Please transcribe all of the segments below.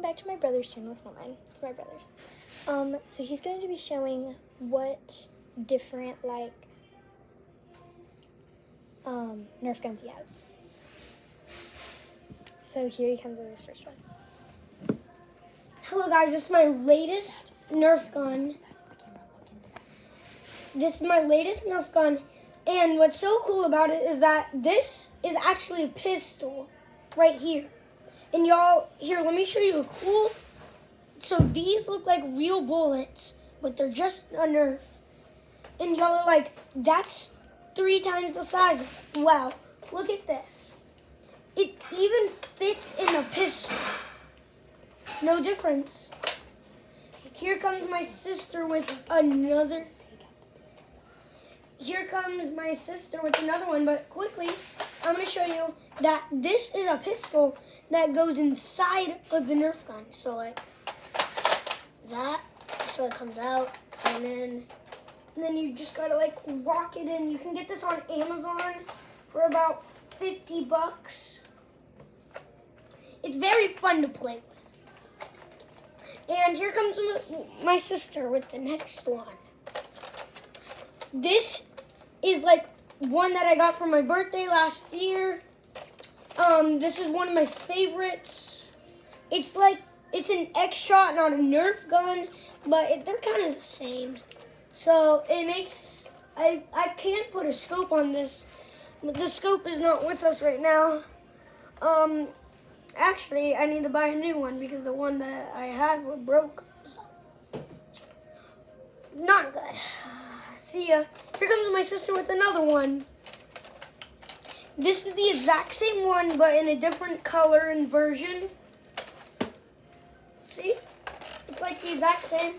back to my brother's channel. It's not mine. It's my brother's. So he's going to be showing what different, Nerf guns he has. So here he comes with his first one. Hello guys, this is my latest Nerf gun. This is my latest Nerf gun. And what's so cool about it is that this is actually a pistol right here. And y'all, here, let me show you a cool. So these look like real bullets, but they're just a Nerf. And y'all are like, that's 3 times the size. Wow, look at this. It even fits in a pistol. No difference. Here comes my sister with another. Here comes my sister with another one, but quickly, I'm going to show you that this is a pistol that goes inside of the Nerf gun. So like that, so it comes out, and then you just got to like lock it in. You can get this on Amazon for about $50. It's very fun to play with. And here comes my sister with the next one. This is like one that I got for my birthday last year. This is one of my favorites. It's an X shot, not a Nerf gun, but they're kind of the same. So it makes, I can't put a scope on this, but the scope is not with us right now. Actually, I need to buy a new one because the one that I had was broke. So, not good. See ya. Here comes my sister with another one. This is the exact same one, but in a different color and version. See? It's like the exact same.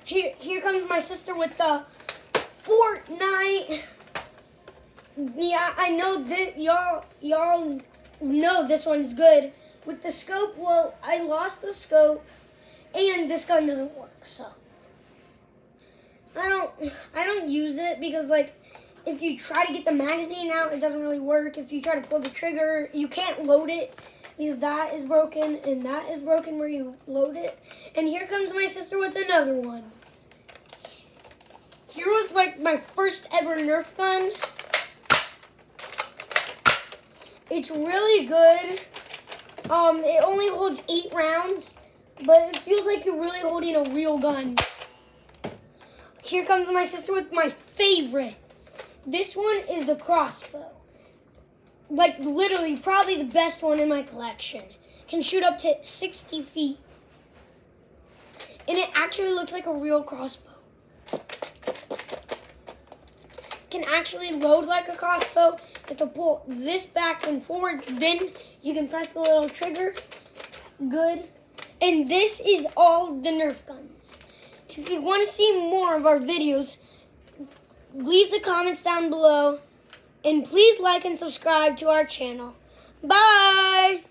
Here comes my sister with the Fortnite. Yeah, I know that y'all know this one's good. With the scope, well, I lost the scope, and this gun doesn't work, so I don't use it because like if you try to get the magazine out, it doesn't really work. If you try to pull the trigger, you can't load it because that is broken and that is broken where you load it. And here comes my sister with another one. Here was like my first ever Nerf gun. It's really good. It only holds 8 rounds, but it feels like you're really holding a real gun. Here comes my sister with my favorite. This one is the crossbow. Like literally, probably the best one in my collection. Can shoot up to 60 feet. And it actually looks like a real crossbow. Can actually load like a crossbow. You have to pull this back and forward, then you can press the little trigger. It's good. And this is all the Nerf guns. If you want to see more of our videos, leave the comments down below. And please like and subscribe to our channel. Bye!